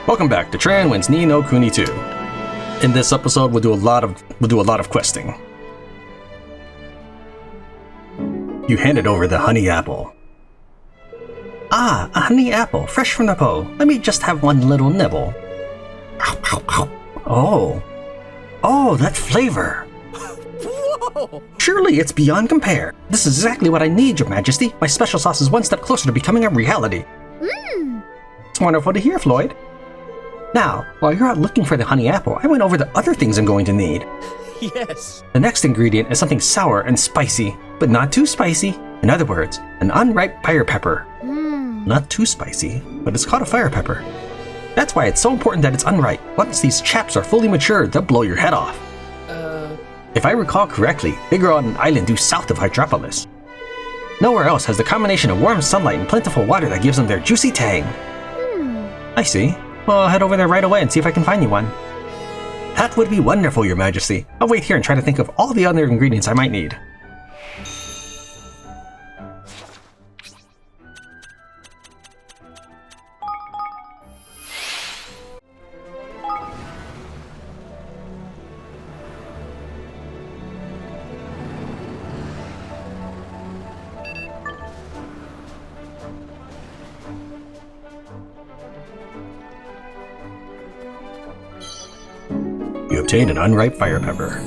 Welcome back to Tran wins Ni no Kuni 2. In this episode, we'll do a lot of questing. You handed over the honey apple. Ah, a honey apple, fresh from the bow. Let me just have one little nibble. Oh, that flavor. Whoa! Surely it's beyond compare. This is exactly what I need, Your Majesty. My special sauce is one step closer to becoming a reality. It's wonderful to hear, Floyd. Now, while you're out looking for the honey apple, I went over the other things I'm going to need. Yes. The next ingredient is something sour and spicy, but not too spicy. In other words, an unripe fire pepper. Not too spicy, but it's called a fire pepper. That's why it's so important that it's unripe. Once these chaps are fully matured, they'll blow your head off. If I recall correctly, they grow on an island due south of Hydropolis. Nowhere else has the combination of warm sunlight and plentiful water that gives them their juicy tang. I see. Well, I'll head over there right away and see if I can find you one. That would be wonderful, Your Majesty. I'll wait here and try to think of all the other ingredients I might need. You obtained an unripe fire pepper.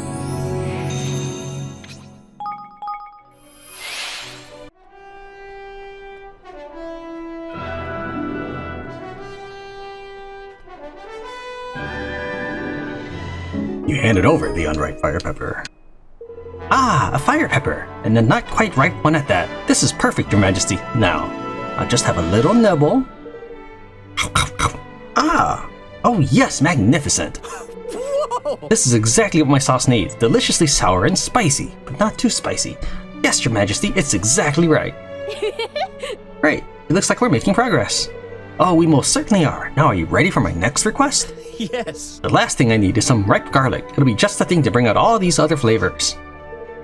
You handed over the unripe fire pepper. Ah, a fire pepper, and a not quite ripe one at that. This is perfect, Your Majesty. Now, I'll just have a little nibble. Ah, oh yes, magnificent. This is exactly what my sauce needs. Deliciously sour and spicy, but not too spicy. Yes, Your Majesty, it's exactly right. Great, it looks like we're making progress. Oh, we most certainly are. Now, are you ready for my next request? Yes. The last thing I need is some ripe garlic. It'll be just the thing to bring out all these other flavors.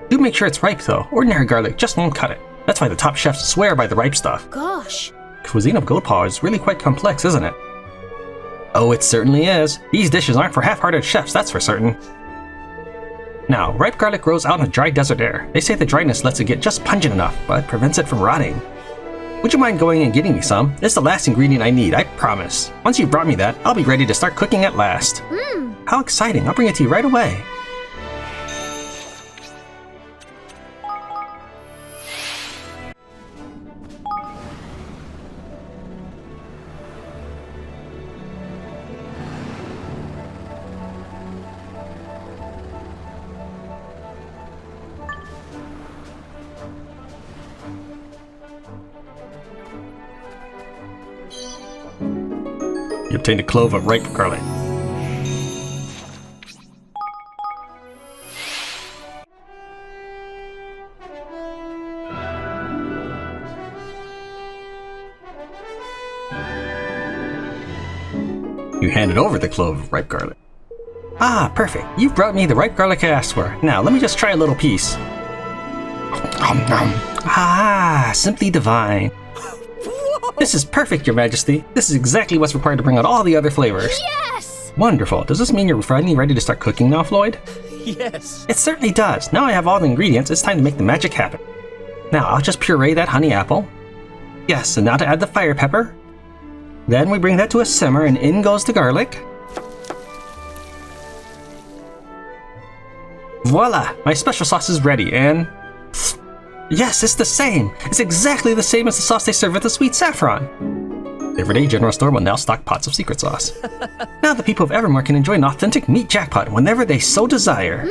Do make sure it's ripe though. Ordinary garlic just won't cut it. That's why the top chefs swear by the ripe stuff. Gosh. Cuisine of goat paw is really quite complex, isn't it? Oh, it certainly is. These dishes aren't for half-hearted chefs, that's for certain. Now, ripe garlic grows out in dry desert air. They say the dryness lets it get just pungent enough, but prevents it from rotting. Would you mind going and getting me some? It's the last ingredient I need, I promise. Once you've brought me that, I'll be ready to start cooking at last. How exciting, I'll bring it to you right away. You obtained a clove of ripe garlic. You handed over the clove of ripe garlic. Ah, perfect. You've brought me the ripe garlic I asked for. Now, let me just try a little piece. Ah, simply divine. This is perfect, Your Majesty. This is exactly what's required to bring out all the other flavors. Yes! Wonderful. Does this mean you're finally ready to start cooking now, Floyd? Yes. It certainly does. Now I have all the ingredients, it's time to make the magic happen. Now I'll just puree that honey apple. Yes, and now to add the fire pepper. Then we bring that to a simmer and in goes the garlic. Voila! My special sauce is ready and... Yes, it's the same! It's exactly the same as the sauce they serve at the Sweet Saffron! The Everyday General Store will now stock pots of secret sauce. Now the people of Evermore can enjoy an authentic meat jackpot whenever they so desire.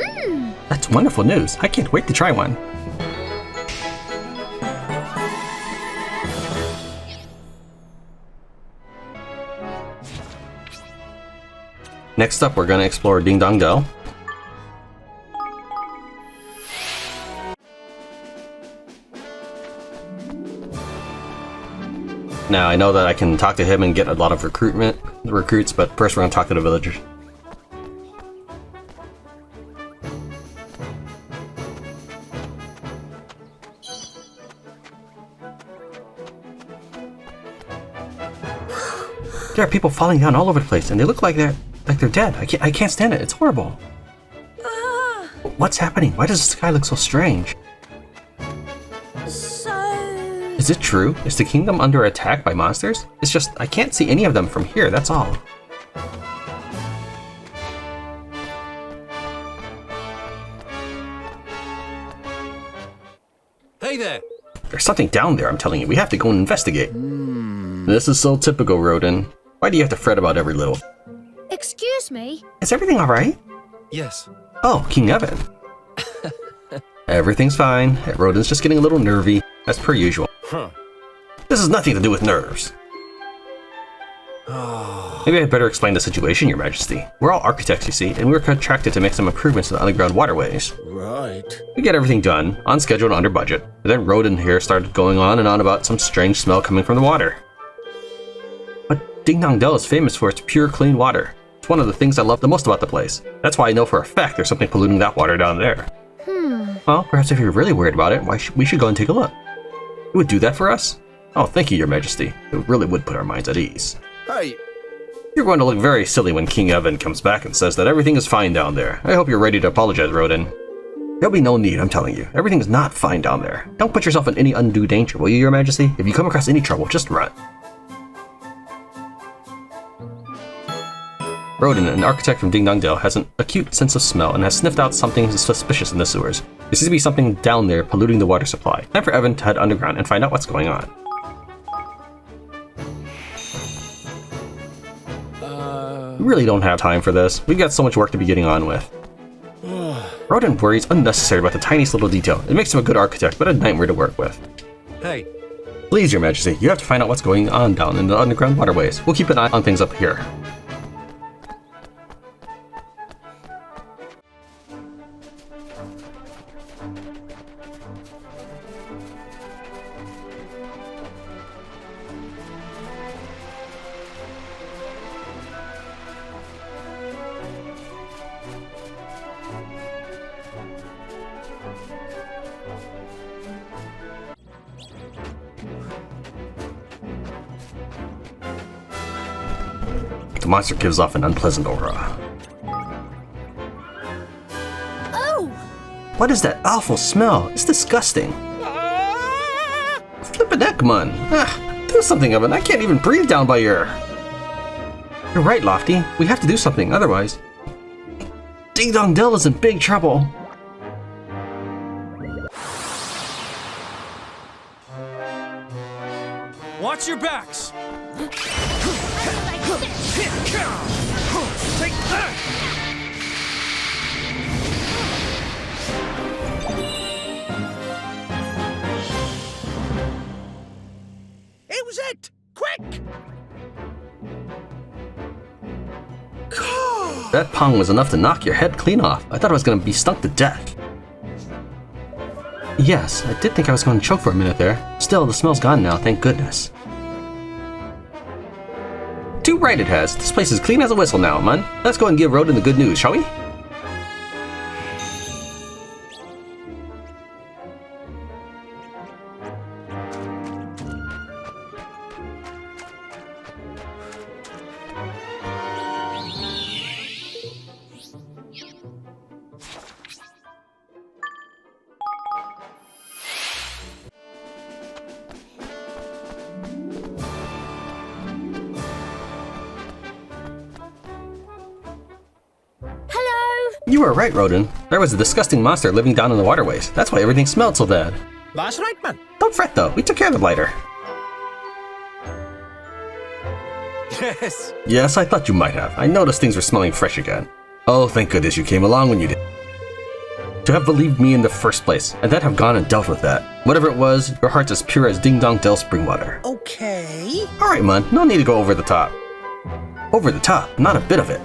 That's wonderful news. I can't wait to try one. Next up, we're going to explore Ding Dong Dell. Now, I know that I can talk to him and get a lot of recruits, but first we're going to talk to the villagers. There are people falling down all over the place, and they look like they're dead. I can't stand it. It's horrible. What's happening? Why does the sky look so strange? Is it true? Is the kingdom under attack by monsters? It's just, I can't see any of them from here, that's all. Hey there! There's something down there, I'm telling you. We have to go and investigate. This is so typical, Rhoden. Why do you have to fret about every little... Excuse me? Is everything alright? Yes. Oh, King Evan. Everything's fine. Rhoden's just getting a little nervy, as per usual. Huh. This has nothing to do with nerves. Maybe I'd better explain the situation, Your Majesty. We're all architects, you see, and we were contracted to make some improvements to the underground waterways. Right. We get everything done, on schedule and under budget. But then Rhoden here started going on and on about some strange smell coming from the water. But Ding Dong Dell is famous for its pure, clean water. It's one of the things I love the most about the place. That's why I know for a fact there's something polluting that water down there. Well, perhaps if you're really worried about it, we should go and take a look. You would do that for us? Oh, thank you, Your Majesty. It really would put our minds at ease. Hey! You're going to look very silly when King Evan comes back and says that everything is fine down there. I hope you're ready to apologize, Rhoden. There'll be no need, I'm telling you. Everything is not fine down there. Don't put yourself in any undue danger, will you, Your Majesty? If you come across any trouble, just run. Rhoden, an architect from Ding Dong Dell, has an acute sense of smell and has sniffed out something suspicious in the sewers. There seems to be something down there polluting the water supply. Time for Evan to head underground and find out what's going on. We really don't have time for this. We've got so much work to be getting on with. Rhoden worries unnecessary about the tiniest little detail. It makes him a good architect, but a nightmare to work with. Hey! Please, Your Majesty, you have to find out what's going on down in the underground waterways. We'll keep an eye on things up here. The monster gives off an unpleasant aura. Oh! What is that awful smell? It's disgusting. Flippin' heck, man. Do something, Evan. I can't even breathe down by here. You're right, Lofty. We have to do something, otherwise... Ding Dong Dell is in big trouble. Watch your backs! Take that! It was it! Quick! That pong was enough to knock your head clean off. I thought I was going to be stunk to death. Yes, I did think I was going to choke for a minute there. Still, the smell's gone now, thank goodness. Too right it has. This place is clean as a whistle now, man. Let's go and give Rhoden the good news, shall we? You were right, Rhoden. There was a disgusting monster living down in the waterways. That's why everything smelled so bad. That's right, man. Don't fret though, we took care of the blighter. Yes. Yes, I thought you might have. I noticed things were smelling fresh again. Oh, thank goodness you came along when you did. To have believed me in the first place, and then have gone and dealt with that. Whatever it was, your heart's as pure as Ding Dong Dell spring water. Okay. Alright, man, no need to go over the top. Over the top? Not a bit of it.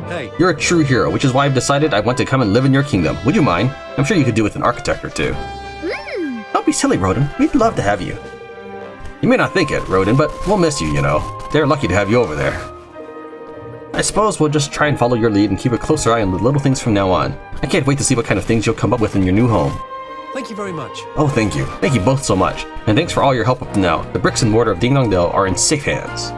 Hey. You're a true hero, which is why I've decided I want to come and live in your kingdom. Would you mind? I'm sure you could do with an architect or two. Don't be silly, Rhoden. We'd love to have you. You may not think it, Rhoden, but we'll miss you, you know. They're lucky to have you over there. I suppose we'll just try and follow your lead and keep a closer eye on the little things from now on. I can't wait to see what kind of things you'll come up with in your new home. Thank you very much. Oh, thank you. Thank you both so much. And thanks for all your help up to now. The bricks and mortar of Ding Dong Dell are in safe hands.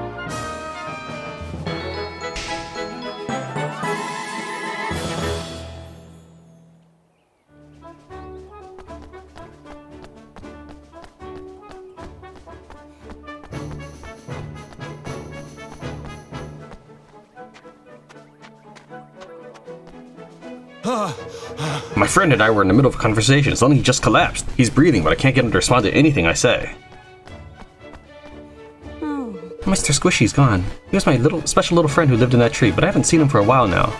My friend and I were in the middle of a conversation. Suddenly he just collapsed. He's breathing, but I can't get him to respond to anything I say. Mr. Squishy's gone. He was my special little friend who lived in that tree, but I haven't seen him for a while now.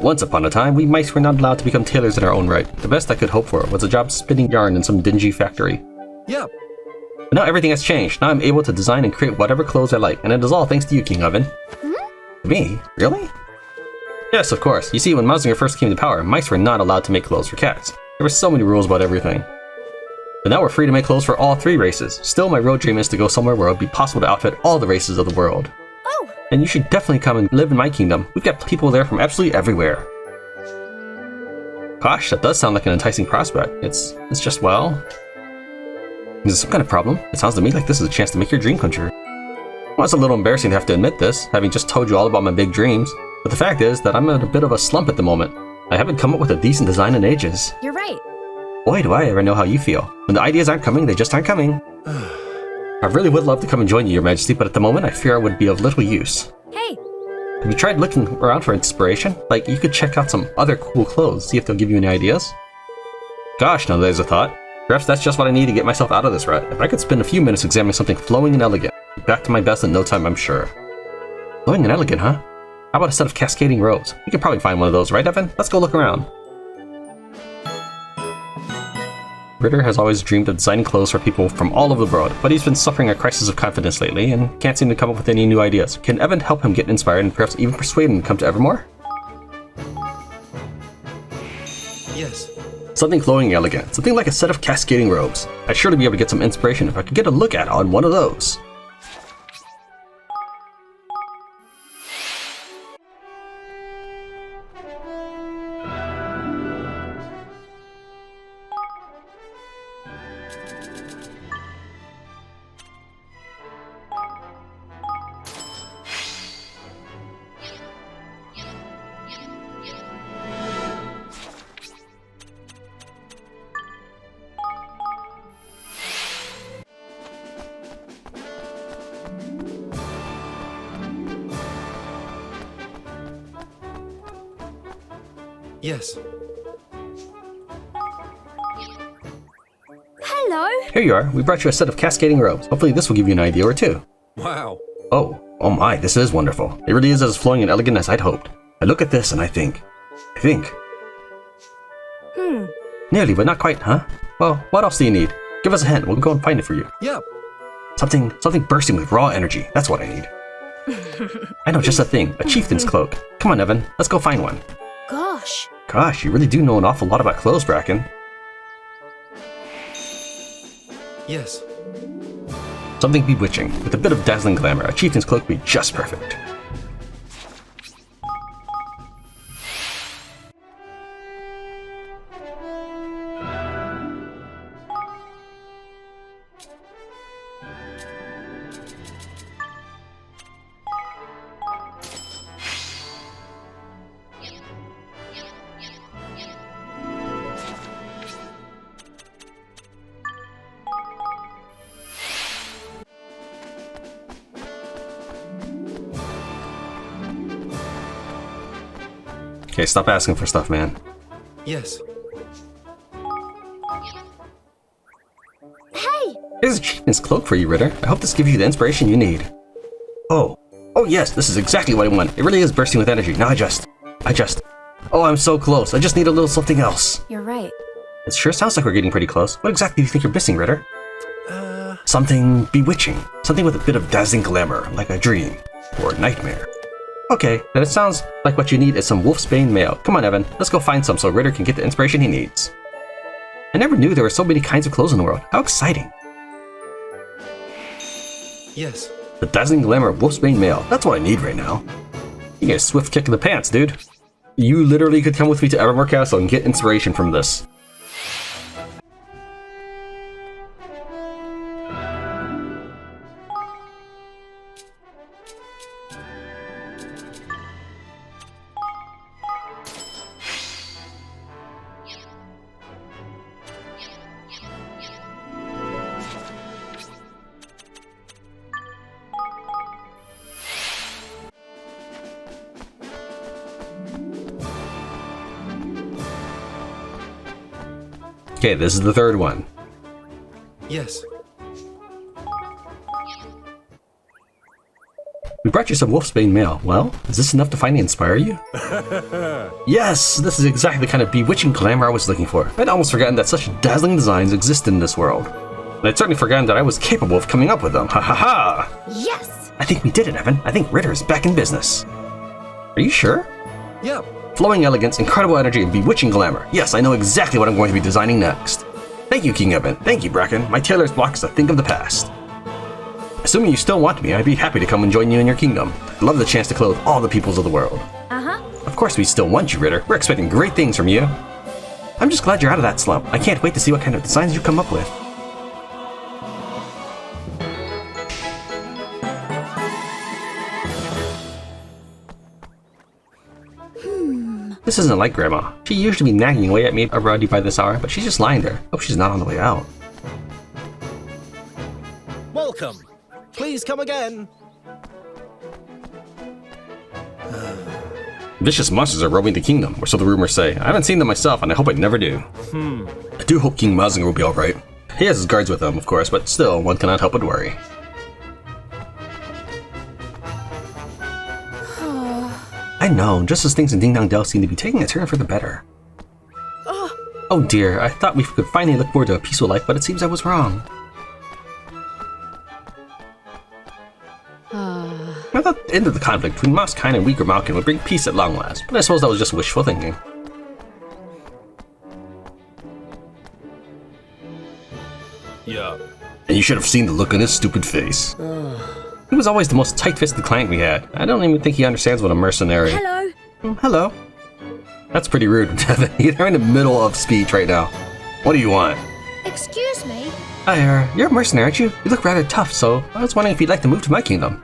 Once upon a time, we mice were not allowed to become tailors in our own right. The best I could hope for was a job spinning yarn in some dingy factory. Yep. But now everything has changed. Now I'm able to design and create whatever clothes I like, and it is all thanks to you, King Oven. Me? Really? Yes, of course. You see, when Mausinger first came to power, mice were not allowed to make clothes for cats. There were so many rules about everything. But now we're free to make clothes for all 3 races. Still, my real dream is to go somewhere where it would be possible to outfit all the races of the world. Oh! And you should definitely come and live in my kingdom. We've got people there from absolutely everywhere. Gosh, that does sound like an enticing prospect. It's just, well... Is there some kind of problem? It sounds to me like this is a chance to make your dream come true. Well, it's a little embarrassing to have to admit this, having just told you all about my big dreams. But the fact is that I'm in a bit of a slump at the moment. I haven't come up with a decent design in ages. You're right. Boy, do I ever know how you feel. When the ideas aren't coming, they just aren't coming. I really would love to come and join you, Your Majesty, but at the moment I fear I would be of little use. Hey! Have you tried looking around for inspiration? Like, you could check out some other cool clothes, see if they'll give you any ideas. Gosh, now there's a thought. Perhaps that's just what I need to get myself out of this rut. If I could spend a few minutes examining something flowing and elegant, I'd be back to my best in no time, I'm sure. Flowing and elegant, huh? How about a set of cascading robes? You could probably find one of those, right, Evan? Let's go look around. Ritter has always dreamed of designing clothes for people from all over the world, but he's been suffering a crisis of confidence lately and can't seem to come up with any new ideas. Can Evan help him get inspired and perhaps even persuade him to come to Evermore? Yes. Something flowing and elegant, something like a set of cascading robes. I'd surely be able to get some inspiration if I could get a look at on one of those. Yes. Hello! Here you are. We brought you a set of cascading robes. Hopefully this will give you an idea or two. Wow. Oh my, this is wonderful. It really is as flowing and elegant as I'd hoped. I look at this and I think... Nearly, but not quite, huh? Well, what else do you need? Give us a hint. We'll go and find it for you. Yep. Something bursting with raw energy. That's what I need. I know, just a thing. A chieftain's cloak. Come on, Evan. Let's go find one. Gosh, you really do know an awful lot about clothes, Bracken. Yes. Something bewitching. With a bit of dazzling glamour, a chieftain's cloak would be just perfect. Okay, stop asking for stuff, man. Yes. hey! Here's a chieftain's cloak for you, Ritter. I hope this gives you the inspiration you need. Oh yes, this is exactly what I want. It really is bursting with energy. Now oh, I'm so close. I just need a little something else. You're right. It sure sounds like we're getting pretty close. What exactly do you think you're missing, Ritter? Something bewitching. Something with a bit of dazzling glamour, like a dream or a nightmare. Okay, then it sounds like what you need is some wolfsbane mail. Come on, Evan. Let's go find some so Ritter can get the inspiration he needs. I never knew there were so many kinds of clothes in the world. How exciting. Yes. The dazzling glamour of wolfsbane mail. That's what I need right now. You get a swift kick in the pants, dude. You literally could come with me to Evermore Castle and get inspiration from this. Okay, this is the third one. Yes. We brought you some wolfsbane mail. Well, is this enough to finally inspire you? Yes, this is exactly the kind of bewitching glamour I was looking for. I'd almost forgotten that such dazzling designs exist in this world. And I'd certainly forgotten that I was capable of coming up with them. Ha ha ha! Yes! I think we did it, Evan. I think Ritter is back in business. Are you sure? Yeah. Flowing elegance, incredible energy, and bewitching glamour. Yes, I know exactly what I'm going to be designing next. Thank you, King Evan. Thank you, Bracken. My tailor's block is a thing of the past. Assuming you still want me, I'd be happy to come and join you in your kingdom. I'd love the chance to clothe all the peoples of the world. Uh-huh. Of course we still want you, Ritter. We're expecting great things from you. I'm just glad you're out of that slump. I can't wait to see what kind of designs you come up with. This isn't like Grandma. She usually be nagging away at me already by this hour, but she's just lying there. Hope she's not on the way out. Welcome. Please come again. Vicious monsters are roaming the kingdom, or so the rumors say. I haven't seen them myself, and I hope I never do. I do hope King Mazinger will be alright. He has his guards with him, of course, but still, one cannot help but worry. I know, just as things in Ding Dong Dell seem to be taking a turn for the better. Oh dear, I thought we could finally look forward to a peaceful life, but it seems I was wrong. I thought the end of the conflict between Moskine and Weaker Malkin would bring peace at long last, but I suppose that was just wishful thinking. Yeah. And you should have seen the look on his stupid face. He was always the most tight-fisted client we had. I don't even think he understands what a mercenary... Hello. Hello. That's pretty rude, Devin. You're in the middle of speech right now. What do you want? Excuse me? You're a mercenary, aren't you? You look rather tough, so I was wondering if you'd like to move to my kingdom.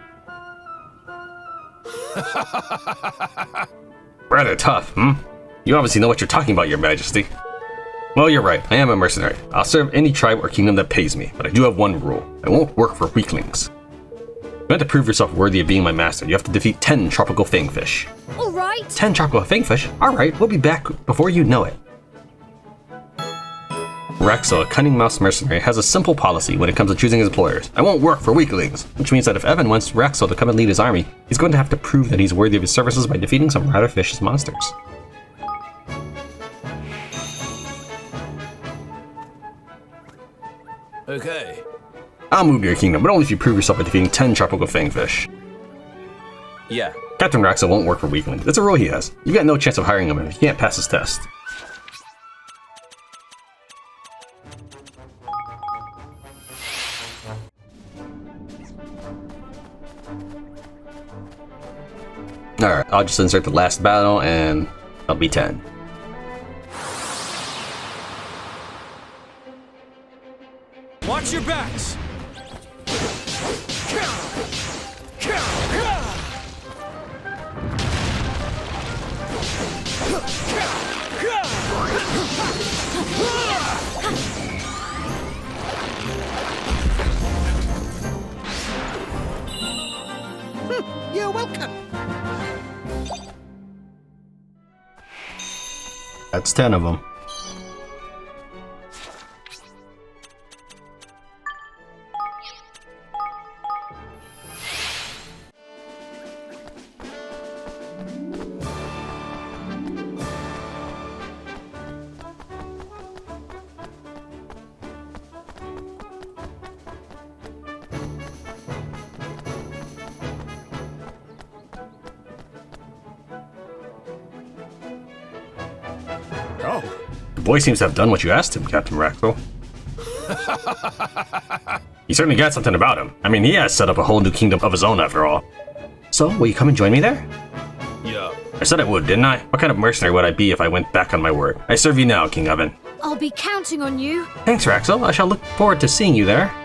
Rather tough, hmm? You obviously know what you're talking about, Your Majesty. Well, you're right. I am a mercenary. I'll serve any tribe or kingdom that pays me, but I do have one rule. I won't work for weaklings. If you want to prove yourself worthy of being my master, you have to defeat 10 tropical fangfish. All right. 10 tropical fangfish? Alright, we'll be back before you know it. Rexel, a cunning mouse mercenary, has a simple policy when it comes to choosing his employers. I won't work for weaklings, which means that if Evan wants Rexel to come and lead his army, he's going to have to prove that he's worthy of his services by defeating some rather vicious monsters. Okay. I'll move to your kingdom, but only if you prove yourself by defeating 10 tropical fangfish. Yeah. Captain Rexel won't work for weaklings. It's a rule he has. You've got no chance of hiring him if he can't pass his test. Alright, I'll just insert the last battle and that'll be 10. Watch your backs. You're welcome. That's 10 of them. Oh. The boy seems to have done what you asked him, Captain Rexel. You certainly got something about him. I mean, he has set up a whole new kingdom of his own after all. So, will you come and join me there? Yeah. I said I would, didn't I? What kind of mercenary would I be if I went back on my word? I serve you now, King Evan. I'll be counting on you. Thanks, Rexel. I shall look forward to seeing you there.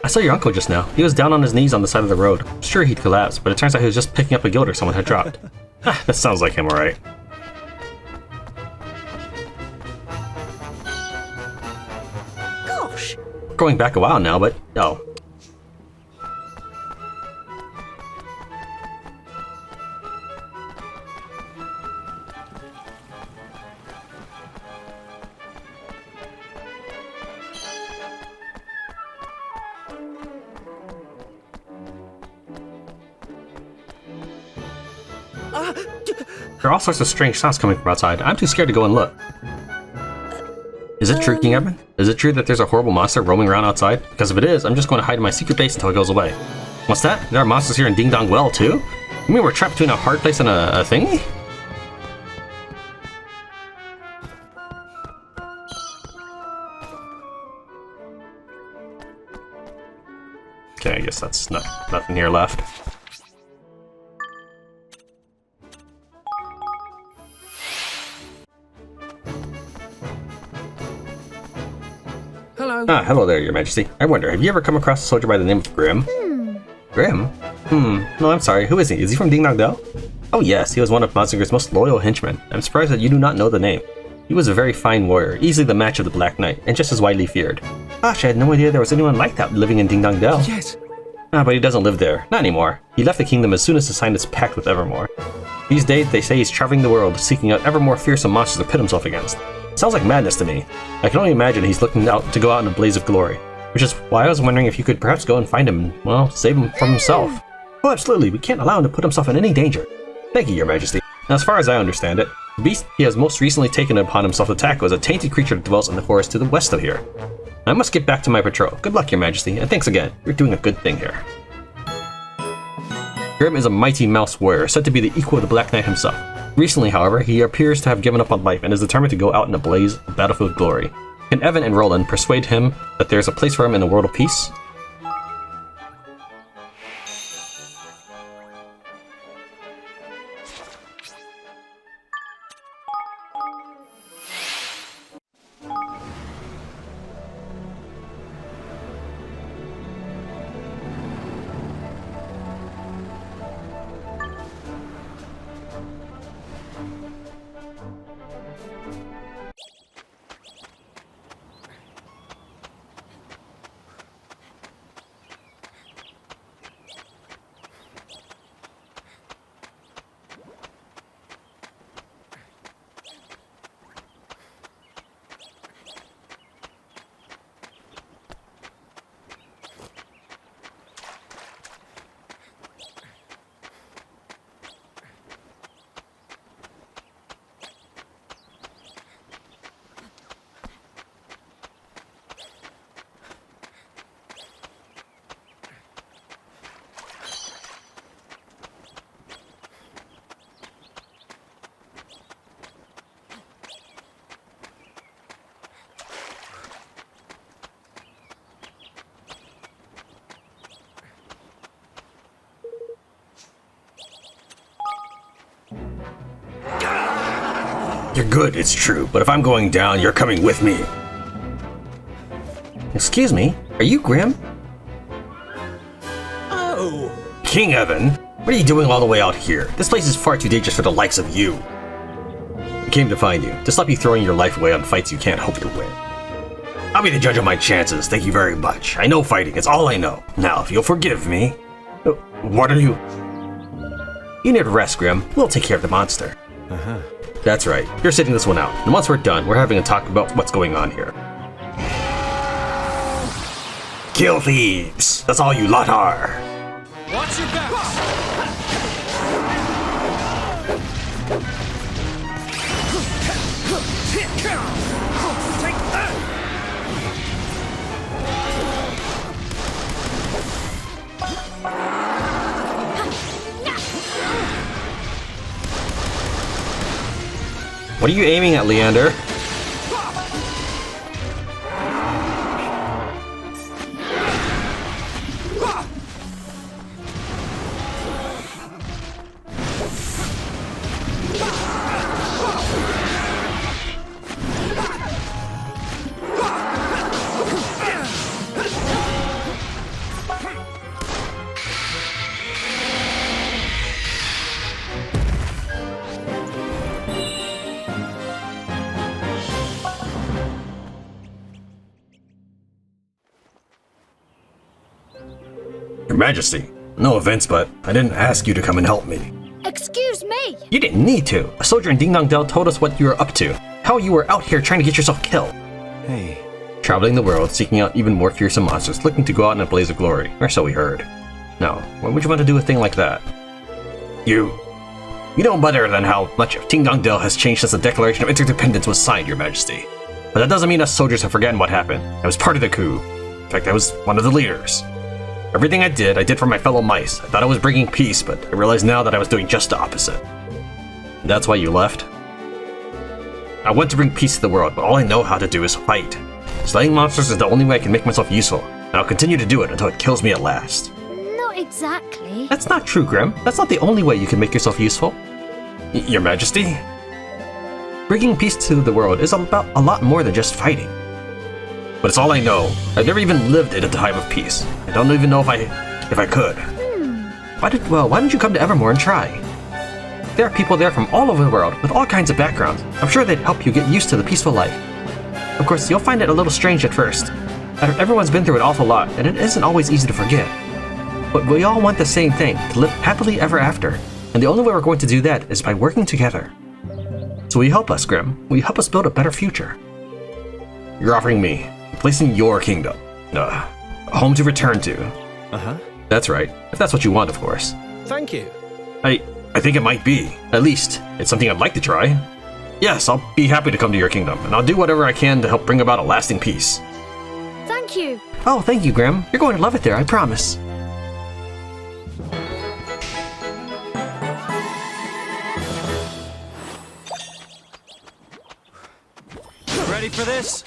I saw your uncle just now. He was down on his knees on the side of the road. I'm sure he'd collapsed, but it turns out he was just picking up a guilder someone had dropped. That sounds like him, alright. gosh. Going back a while now, but oh. There are all sorts of strange sounds coming from outside. I'm too scared to go and look. Is it true, King Edmund? Is it true that there's a horrible monster roaming around outside? Because if it is, I'm just going to hide in my secret base until it goes away. What's that? There are monsters here in Ding Dong Well, too? You mean we're trapped between a hard place and a thingy? Okay, I guess that's nothing here left. Hello. Ah, hello there, Your Majesty. I wonder, have you ever come across a soldier by the name of Grim? Grim? No, I'm sorry. Who is he? Is he from Ding Dong Dell? Oh yes, he was one of Mazinger's most loyal henchmen. I'm surprised that you do not know the name. He was a very fine warrior, easily the match of the Black Knight, and just as widely feared. Gosh, I had no idea there was anyone like that living in Ding Dong Dell. Yes. Ah, but he doesn't live there. Not anymore. He left the kingdom as soon as he signed his pact with Evermore. These days, they say he's traveling the world, seeking out ever more fearsome monsters to pit himself against. Sounds like madness to me. I can only imagine he's looking out to go out in a blaze of glory. Which is why I was wondering if you could perhaps go and find him and, well, save him from himself. Oh, absolutely. We can't allow him to put himself in any danger. Thank you, Your Majesty. Now, as far as I understand it, the beast he has most recently taken upon himself to tackle is a tainted creature that dwells in the forest to the west of here. I must get back to my patrol. Good luck, Your Majesty, and thanks again. You're doing a good thing here. Grim is a mighty mouse warrior, said to be the equal of the Black Knight himself. Recently, however, he appears to have given up on life and is determined to go out in a blaze of battlefield glory. Can Evan and Rhoden persuade him that there's a place for him in the world of peace? You're good, it's true, but if I'm going down, you're coming with me. Excuse me, are you Grim? Oh! King Evan, what are you doing all the way out here? This place is far too dangerous for the likes of you. I came to find you, to stop you throwing your life away on fights you can't hope to win. I'll be the judge of my chances, thank you very much. I know fighting, it's all I know. Now, if you'll forgive me... What are you... You need rest, Grim. We'll take care of the monster. That's right. You're sitting this one out. And once we're done, we're having a talk about what's going on here. Kill thieves! That's all you lot are! Watch your backs. Take that! What are you aiming at, Leander? Your Majesty, no offense, but I didn't ask you to come and help me. Excuse me. You didn't need to. A soldier in Ding Dong Dell told us what you were up to. How you were out here trying to get yourself killed. Hey. Traveling the world, seeking out even more fearsome monsters, looking to go out in a blaze of glory. Or so we heard. No, why would you want to do a thing like that? You know better than how much Ding Dong Dell has changed since the Declaration of Interdependence was signed, Your Majesty. But that doesn't mean us soldiers have forgotten what happened. I was part of the coup. In fact, I was one of the leaders. Everything I did for my fellow mice. I thought I was bringing peace, but I realize now that I was doing just the opposite. And that's why you left? I want to bring peace to the world, but all I know how to do is fight. Slaying monsters is the only way I can make myself useful, and I'll continue to do it until it kills me at last. Not exactly. That's not true, Grim. That's not the only way you can make yourself useful. Your Majesty? Bringing peace to the world is about a lot more than just fighting. But it's all I know. I've never even lived in a time of peace. I don't even know if I could. Why didn't you come to Evermore and try? There are people there from all over the world with all kinds of backgrounds. I'm sure they'd help you get used to the peaceful life. Of course, you'll find it a little strange at first. Everyone's been through an awful lot, and it isn't always easy to forget. But we all want the same thing, to live happily ever after. And the only way we're going to do that is by working together. So will you help us, Grim? Will you help us build a better future? You're offering me a place in your kingdom. A home to return to. Uh-huh. That's right. If that's what you want, of course. Thank you. I think it might be. At least, it's something I'd like to try. Yes, I'll be happy to come to your kingdom, and I'll do whatever I can to help bring about a lasting peace. Thank you. Oh, thank you, Grim. You're going to love it there, I promise. Ready for this?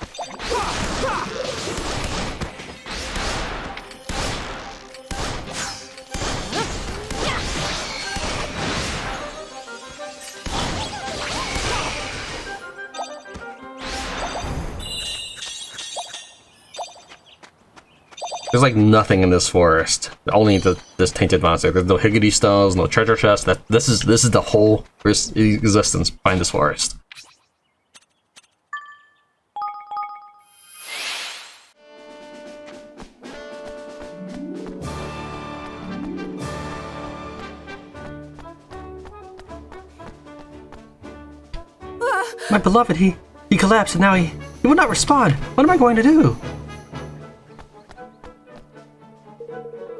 There's like nothing in this forest. Only this tainted monster. There's no higgity stones, no treasure chest. This is the whole existence behind this forest. My beloved, he collapsed and now he will not respond. What am I going to do?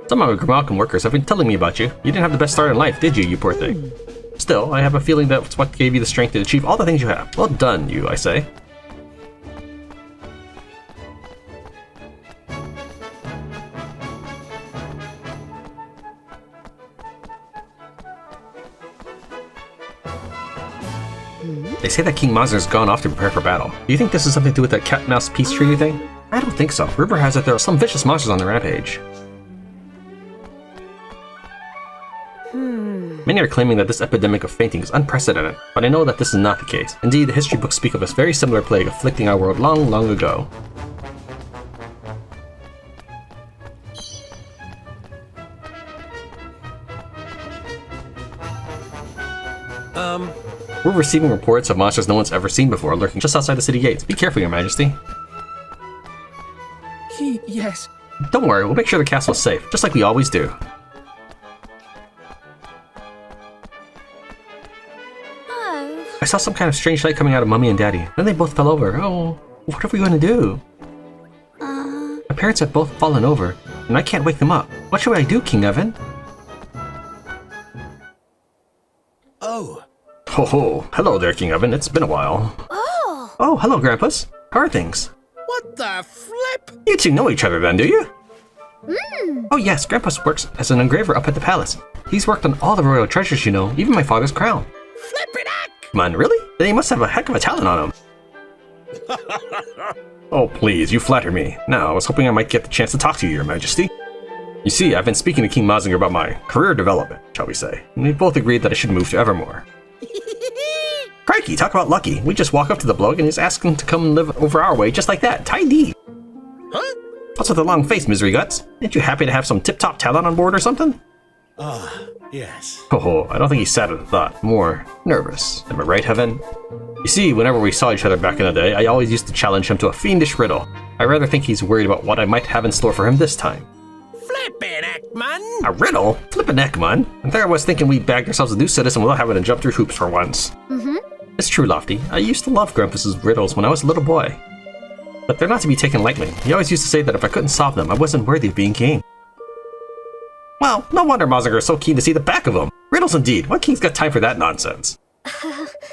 Some of my Malcolm workers have been telling me about you. You didn't have the best start in life, did you, you poor thing? Still, I have a feeling that's what gave you the strength to achieve all the things you have. Well done, you, I say. They say that King Mazer's gone off to prepare for battle. Do you think this is something to do with that cat and mouse peace treaty thing? I don't think so. Rumor has it there are some vicious monsters on the rampage. Many are claiming that this epidemic of fainting is unprecedented, but I know that this is not the case. Indeed, the history books speak of a very similar plague afflicting our world long, long ago. We're receiving reports of monsters no one's ever seen before lurking just outside the city gates. Be careful, Your Majesty. Yes. Don't worry, we'll make sure the castle is safe, just like we always do. I saw some kind of strange light coming out of Mummy and Daddy. Then they both fell over. Oh, what are we going to do? My parents have both fallen over, and I can't wake them up. What should I do, King Evan? Oh. Ho ho. Hello there, King Evan. It's been a while. Oh, hello, Grandpas. How are things? What the flip? You two know each other then, do you? Oh yes, Grandpas works as an engraver up at the palace. He's worked on all the royal treasures, you know, even my father's crown. Flip-it-ack! Man, really? Then he must have a heck of a talent on him. Oh, please, you flatter me. Now, I was hoping I might get the chance to talk to you, Your Majesty. You see, I've been speaking to King Mazinger about my career development, shall we say, and we both agreed that I should move to Evermore. Crikey, talk about lucky. We just walk up to the bloke and just ask him to come live over our way just like that. Tidy. Huh? What's with the long face, Misery Guts? Ain't you happy to have some tip-top talent on board or something? Yes. Oh, I don't think he's sad at the thought. More nervous. Am I right, Heaven? You see, whenever we saw each other back in the day, I always used to challenge him to a fiendish riddle. I rather think he's worried about what I might have in store for him this time. Flip-it-ack! Ekman. A riddle? Flippin' heck, man. And there I was thinking we bagged ourselves a new citizen without having to jump through hoops for once. It's true, Lofty. I used to love Grumpus's riddles when I was a little boy. But they're not to be taken lightly. He always used to say that if I couldn't solve them, I wasn't worthy of being king. Well, no wonder Mazinger is so keen to see the back of them. Riddles indeed. What king's got time for that nonsense?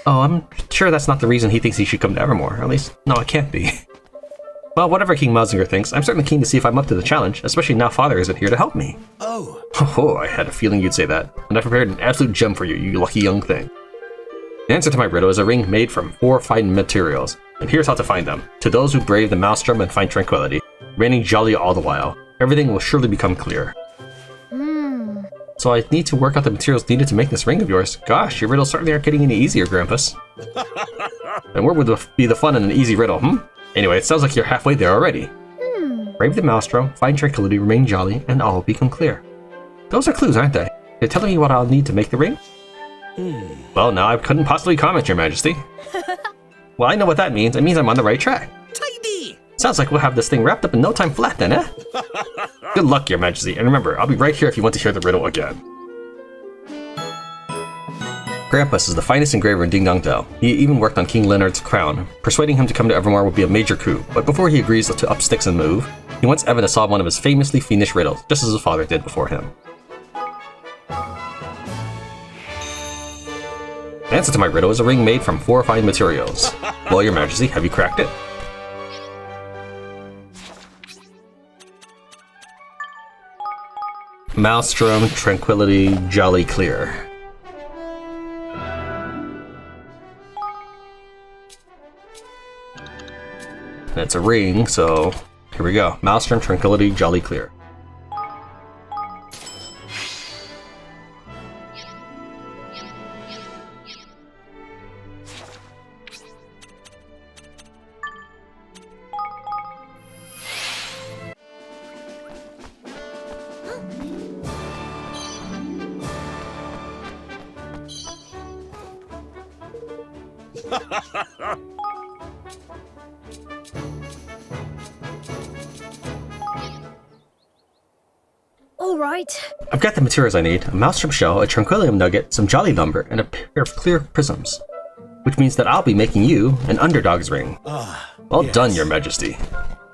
Oh, I'm sure that's not the reason he thinks he should come to Evermore. At least, no, it can't be. Well, whatever King Mazinger thinks, I'm certainly keen to see if I'm up to the challenge, especially now Father isn't here to help me. Oh, I had a feeling you'd say that. And I prepared an absolute gem for you, you lucky young thing. The answer to my riddle is a ring made from 4 fine materials, and here's how to find them. To those who brave the maelstrom and find tranquility, remaining jolly all the while, everything will surely become clear. So I need to work out the materials needed to make this ring of yours. Gosh, your riddles certainly aren't getting any easier, Grampus. And where would be the fun in an easy riddle, Anyway, it sounds like you're halfway there already. Brave the maelstrom, find tranquility, remain jolly, and all will become clear. Those are clues, aren't they? They're telling me what I'll need to make the ring? Well, now I couldn't possibly comment, Your Majesty. Well, I know what that means. It means I'm on the right track. Tidy. Sounds like we'll have this thing wrapped up in no time flat then, eh? Good luck, Your Majesty, and remember, I'll be right here if you want to hear the riddle again. Grampus is the finest engraver in Ding Dong Dell. He even worked on King Leonard's crown. Persuading him to come to Evermore would be a major coup, but before he agrees to up sticks and move, he wants Evan to solve one of his famously fiendish riddles, just as his father did before him. The answer to my riddle is a ring made from 4 fine materials. Well, Your Majesty, have you cracked it? Maelstrom, Tranquility, Jolly Clear. And it's a ring, so here we go. Maelstrom, Tranquility, Jolly Clear. All right. I've got the materials I need: a maelstrom shell, a tranquilium nugget, some jolly lumber, and a pair of clear prisms. Which means that I'll be making you an underdog's ring. Well done, Your Majesty.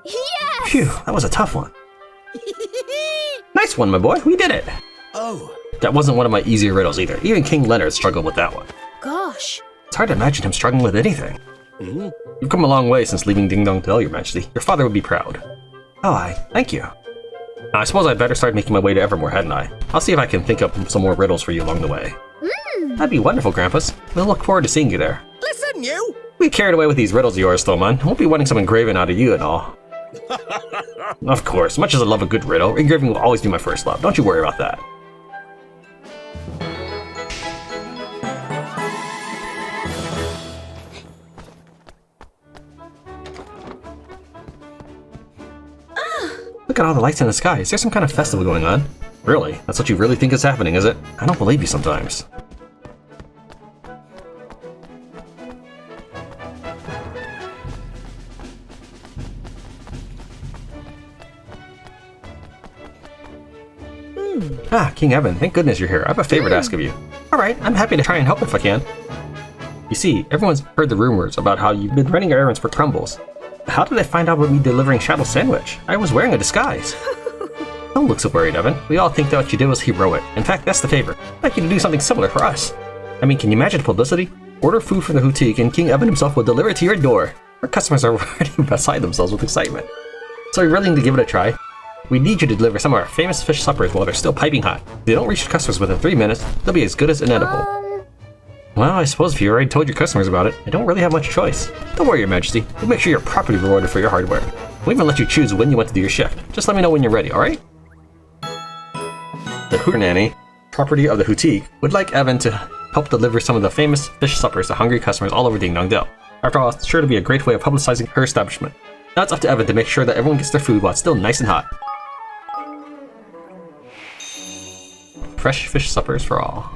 Yes! Phew, that was a tough one. Nice one, my boy. We did it. That wasn't one of my easier riddles either. Even King Leonard struggled with that one. Gosh. It's hard to imagine him struggling with anything. You've come a long way since leaving Ding Dong Dell, Your Majesty. Your father would be proud. Oh, thank you. Now, I suppose I'd better start making my way to Evermore, hadn't I? I'll see if I can think up some more riddles for you along the way. That'd be wonderful, Grampus. We'll look forward to seeing you there. Listen, you. We carried away with these riddles of yours, though, man. Won't be wanting some engraving out of you and all. Of course, much as I love a good riddle, engraving will always be my first love. Don't you worry about that. Look at all the lights in the sky. Is there some kind of festival going on? Really? That's what you really think is happening, is it? I don't believe you sometimes. Ah, King Evan, thank goodness you're here. I have a favor to ask of you. Alright, I'm happy to try and help if I can. You see, everyone's heard the rumors about how you've been running errands for Crumbles. How did I find out about me delivering Shadow Sandwich? I was wearing a disguise. Don't look so worried, Evan. We all think that what you did was heroic. In fact, that's the favor. I'd like you to do something similar for us. I mean, can you imagine the publicity? Order food from the boutique and King Evan himself will deliver it to your door. Our customers are already beside themselves with excitement. So we're willing to give it a try. We need you to deliver some of our famous fish suppers while they're still piping hot. If they don't reach your customers within 3 minutes, they'll be as good as inedible. Well, I suppose if you already told your customers about it, I don't really have much choice. Don't worry, Your Majesty. We'll make sure you're properly rewarded for your hard work. We'll even let you choose when you want to do your shift. Just let me know when you're ready, alright? The Hooter Nanny, property of the boutique, would like Evan to help deliver some of the famous fish suppers to hungry customers all over Ding Dong Dell. After all, it's sure to be a great way of publicizing her establishment. Now it's up to Evan to make sure that everyone gets their food while it's still nice and hot. Fresh fish suppers for all.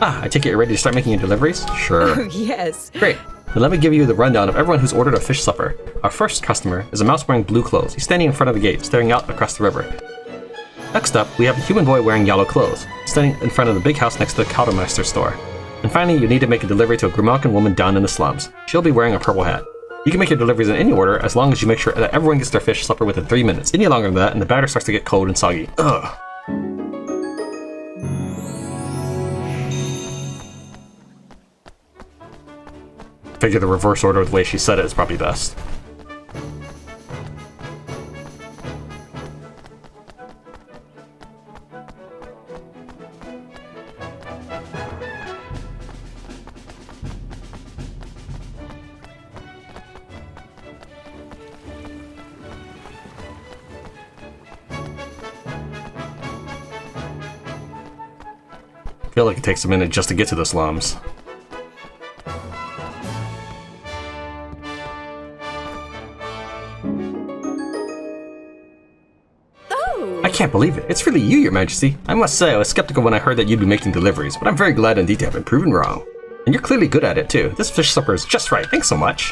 Ah, I take it you're ready to start making your deliveries? Sure. Oh, yes. Great. Then let me give you the rundown of everyone who's ordered a fish supper. Our first customer is a mouse wearing blue clothes. He's standing in front of the gate, staring out across the river. Next up, we have a human boy wearing yellow clothes, standing in front of the big house next to the Cowdermaster store. And finally, you need to make a delivery to a Grimalkin woman down in the slums. She'll be wearing a purple hat. You can make your deliveries in any order as long as you make sure that everyone gets their fish supper within 3 minutes. Any longer than that, and the batter starts to get cold and soggy. Ugh. Figure the reverse order of the way she said it is probably best. I feel like it takes a minute just to get to the slums. I can't believe it. It's really you, Your Majesty. I must say, I was skeptical when I heard that you'd be making deliveries, but I'm very glad indeed to have been proven wrong. And you're clearly good at it, too. This fish supper is just right. Thanks so much.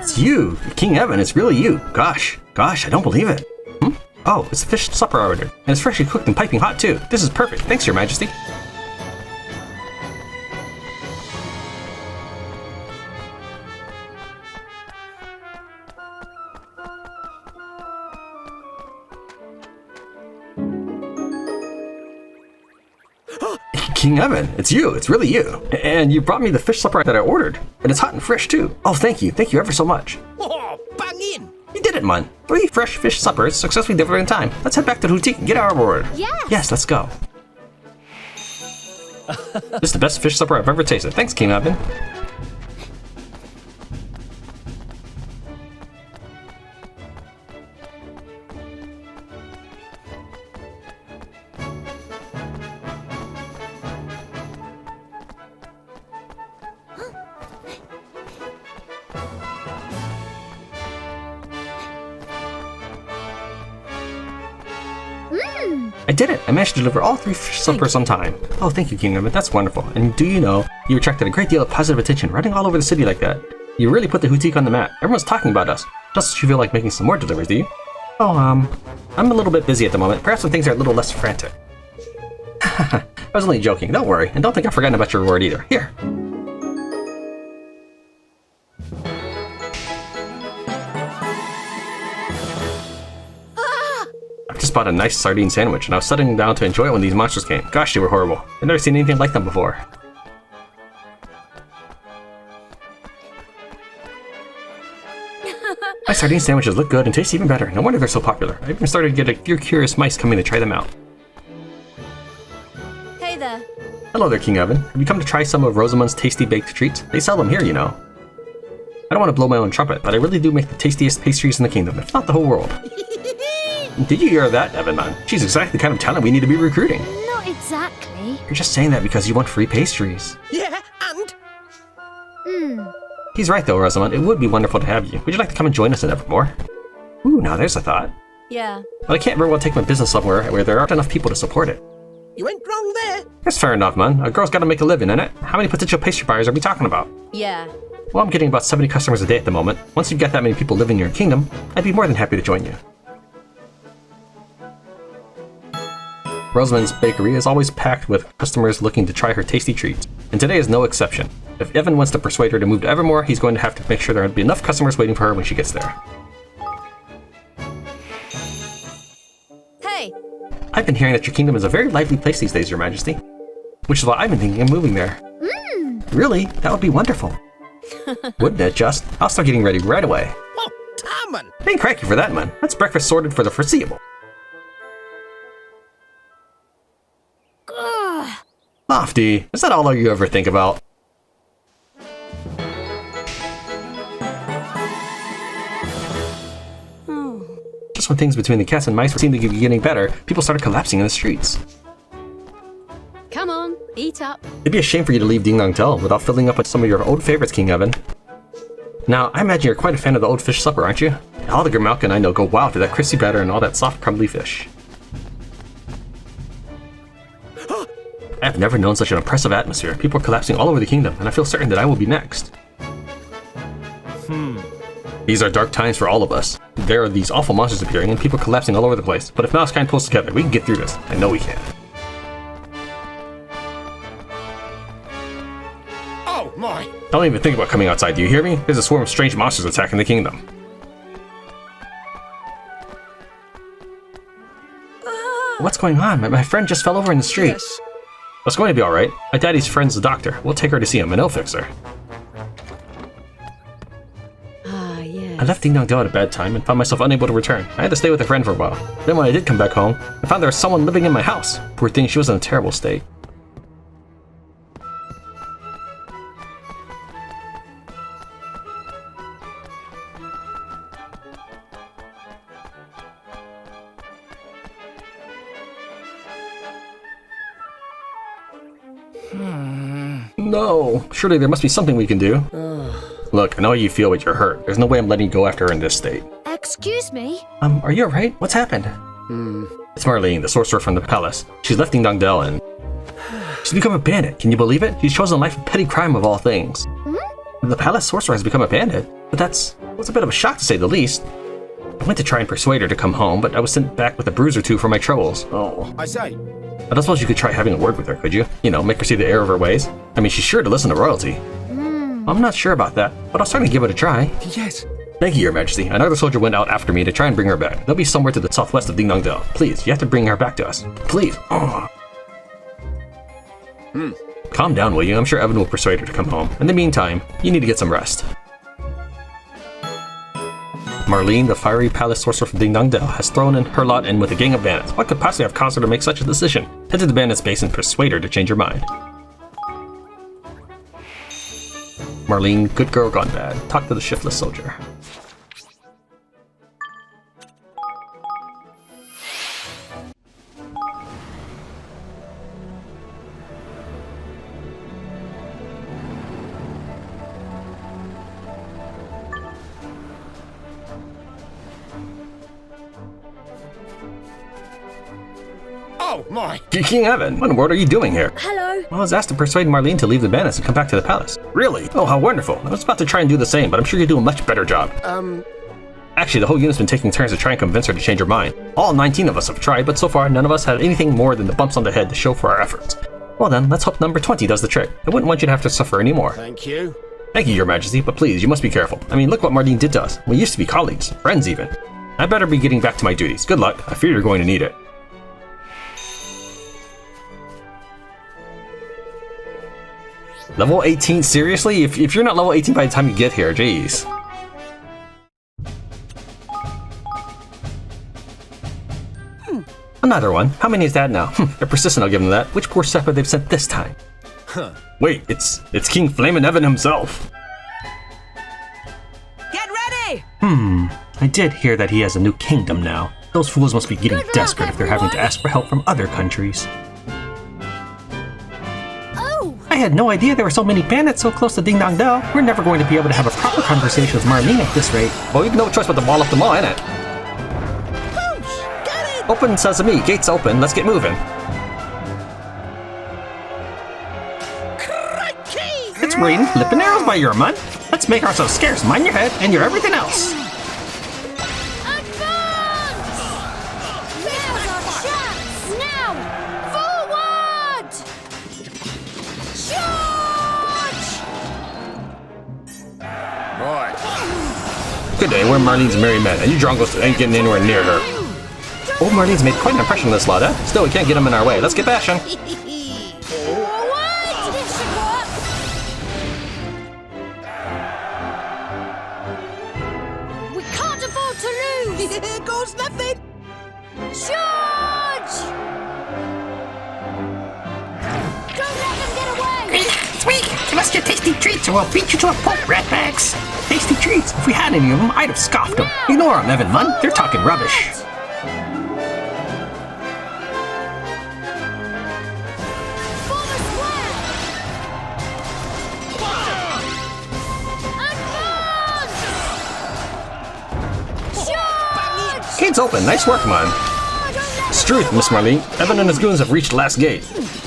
It's you! King Evan, it's really you! Gosh, I don't believe it. Oh, it's the fish supper I ordered, and it's freshly cooked and piping hot too. This is perfect. Thanks, Your Majesty. King Evan, it's you. It's really you. And you brought me the fish supper that I ordered. And it's hot and fresh, too. Oh, thank you. Thank you ever so much. Oh, bang in! You did it, man. 3 fresh fish suppers successfully delivered in time. Let's head back to the boutique and get our order. Yes, let's go. This is the best fish supper I've ever tasted. Thanks, King Evan. I did it! I managed to deliver all 3 fish suppers on time. Oh, thank you, King Evan. That's wonderful. And do you know, you attracted a great deal of positive attention running all over the city like that. You really put the boutique on the map. Everyone's talking about us. Doesn't you feel like making some more deliveries, do you? Oh, I'm a little bit busy at the moment. Perhaps when things are a little less frantic. I was only joking. Don't worry. And don't think I've forgotten about your reward either. Here. Just bought a nice sardine sandwich, and I was sitting down to enjoy it when these monsters came. Gosh, they were horrible. I've never seen anything like them before. My sardine sandwiches look good and taste even better. No wonder they're so popular. I even started to get a few curious mice coming to try them out. Hey there. Hello there, King Evan. Have you come to try some of Rosemans' tasty baked treats? They sell them here, you know. I don't want to blow my own trumpet, but I really do make the tastiest pastries in the kingdom, if not the whole world. Did you hear that, Evan, man? She's exactly the kind of talent we need to be recruiting. Not exactly. You're just saying that because you want free pastries. Yeah, and? He's right though, Rosamund. It would be wonderful to have you. Would you like to come and join us in Evermore? Ooh, now there's a thought. Yeah. But I can't very well take my business somewhere where there aren't enough people to support it. You went wrong there. That's fair enough, man. A girl's gotta make a living, innit? How many potential pastry buyers are we talking about? Yeah. Well, I'm getting about 70 customers a day at the moment. Once you've got that many people living in your kingdom, I'd be more than happy to join you. Rosemans Bakery is always packed with customers looking to try her tasty treats, and today is no exception. If Evan wants to persuade her to move to Evermore, he's going to have to make sure there will be enough customers waiting for her when she gets there. Hey! I've been hearing that your kingdom is a very lively place these days, Your Majesty. Which is why I've been thinking of moving there. Really? That would be wonderful. Wouldn't it just? I'll start getting ready right away. Oh, Tarman! Ain't cranky for that, man. That's breakfast sorted for the foreseeable. Ugh. Lofty, is that all you ever think about? Just when things between the cats and mice seemed to be getting better, people started collapsing in the streets. Come on, eat up. It'd be a shame for you to leave Ding Dong Dell without filling up with some of your old favorites, King Evan. Now, I imagine you're quite a fan of the old fish supper, aren't you? All the Grimalkin and I know go wild for that crispy batter and all that soft, crumbly fish. I have never known such an oppressive atmosphere. People are collapsing all over the kingdom, and I feel certain that I will be next. These are dark times for all of us. There are these awful monsters appearing and people collapsing all over the place. But if Mousecant pulls together, we can get through this. I know we can. Oh my! Don't even think about coming outside, do you hear me? There's a swarm of strange monsters attacking the kingdom. What's going on? My friend just fell over in the street. Yes. It's going to be alright. My daddy's friend's the doctor. We'll take her to see him and he'll fix her. I left Ding Dong Dell at a bad time and found myself unable to return. I had to stay with a friend for a while. Then when I did come back home, I found there was someone living in my house. Poor thing, she was in a terrible state. No, surely there must be something we can do. Look, I know how you feel, but you're hurt. There's no way I'm letting you go after her in this state. Excuse me? Are you alright? What's happened? It's Marlene, the sorcerer from the palace. She's left Ding Dong Dell and she's become a bandit. Can you believe it? She's chosen life of petty crime of all things. The palace sorcerer has become a bandit, but that's a bit of a shock to say the least. I went to try and persuade her to come home, but I was sent back with a bruise or two for my troubles. Oh. I say. I don't suppose you could try having a word with her, could you? You know, make her see the error of her ways. I mean, she's sure to listen to royalty. I'm not sure about that, but I'll certainly give it a try. Yes. Thank you, Your Majesty. Another soldier went out after me to try and bring her back. They'll be somewhere to the southwest of Ding Dong Dell. Please, you have to bring her back to us. Please. Oh. Calm down, will you? I'm sure Evan will persuade her to come home. In the meantime, you need to get some rest. Marlene, the fiery palace sorcerer from Ding Dong Dell, has thrown in her lot in with a gang of bandits. What could possibly have caused her to make such a decision? Head to the bandits' base and persuade her to change her mind. Marlene, good girl gone bad. Talk to the shiftless soldier. Oh my! King Evan, what in the world are you doing here? Hello? I was asked to persuade Marlene to leave the bandits and come back to the palace. Really? Oh, how wonderful. I was about to try and do the same, but I'm sure you'll do a much better job. Actually, the whole unit's been taking turns to try and convince her to change her mind. All 19 of us have tried, but so far none of us had anything more than the bumps on the head to show for our efforts. Well then, let's hope number 20 does the trick. I wouldn't want you to have to suffer anymore. Thank you. Thank you, Your Majesty, but please, you must be careful. I mean, look what Marlene did to us. We used to be colleagues, friends even. I better be getting back to my duties. Good luck. I fear you're going to need it. Level 18? Seriously? If you're not level 18 by the time you get here, jeez. Another one. How many is that now? They're persistent, I'll give them that. Which poor step have they sent this time? Wait, it's King Flamin' Evan himself. Get ready! I did hear that he has a new kingdom now. Those fools must be getting Good luck, desperate if they're having to everyone. ask for help from other countries. Oh! I had no idea there were so many bandits so close to Ding Dong Dell. We're never going to be able to have a proper conversation with Marlene at this rate. Well, we've no choice but to wall up the law, innit? Whoosh! Get it! Open sesame, gates open, let's get moving. Crikey! It's raining flippin' arrows by your man. Let's make ourselves scarce. Mind your head and you're everything else. Advance! Now's our chance! Now! Forward! Charge! Right. Good day, we're Marlene's merry men, and you drongos ain't getting anywhere near her. Old Marlene's made quite an impression on this lot, eh? Still, we can't get him in our way. Let's get bashing. Forward! This should work! We can't afford to lose! Here goes nothing! Charge! Don't let them get away! Sweet! Come us your tasty treats or we'll beat you to a pulp, ratbags. Tasty treats? If we had any of them, I'd have scoffed them. Ignore them, Evan Munn. They're talking rubbish. Form a square. Advance! Charge! Gate's open. Nice work, Munn. Struth, Miss Marlene. Evan and his goons have reached last gate.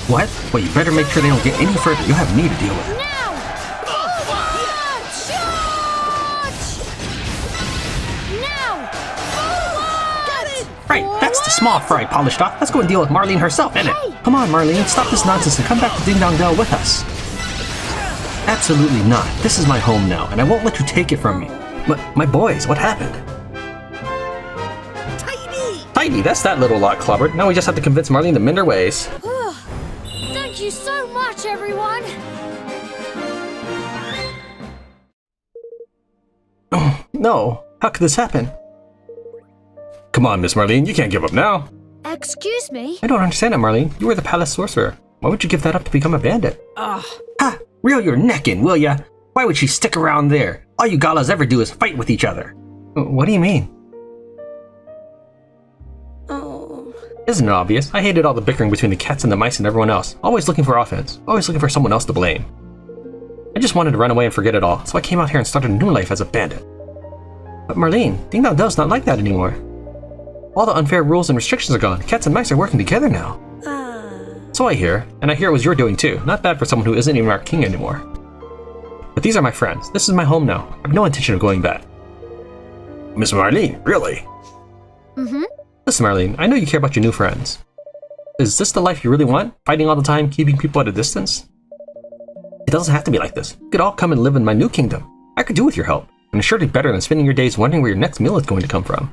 What? Well, you better make sure they don't get any further. You have me to deal with. Now! Forward! Charge! Now! Forward! Right, that's the small fry polished off. Let's go and deal with Marlene herself, innit? Hey. Come on, Marlene. Stop this nonsense and come back to Ding Dong Dell with us. Absolutely not. This is my home now, and I won't let you take it from me. My boys, what happened? Tidy, that's that little lot clobbered. Now we just have to convince Marlene to mend her ways. Thank you so much, everyone! No, how could this happen? Come on, Miss Marlene, you can't give up now. Excuse me? I don't understand it, Marlene. You were the palace sorcerer. Why would you give that up to become a bandit? Ha! Reel your neck in, will ya? Why would she stick around there? All you galas ever do is fight with each other. What do you mean? Isn't it obvious? I hated all the bickering between the cats and the mice and everyone else. Always looking for offense. Always looking for someone else to blame. I just wanted to run away and forget it all, so I came out here and started a new life as a bandit. But Marlene, Ding Dong Dell's not like that anymore. All the unfair rules and restrictions are gone. Cats and mice are working together now. So I hear, and I hear it was your doing too. Not bad for someone who isn't even our king anymore. But these are my friends. This is my home now. I have no intention of going back. Miss Marlene, really? Mm-hmm. Listen, Marlene, I know you care about your new friends. Is this the life you really want? Fighting all the time, keeping people at a distance? It doesn't have to be like this. You could all come and live in my new kingdom. I could do with your help, and it's surely better than spending your days wondering where your next meal is going to come from.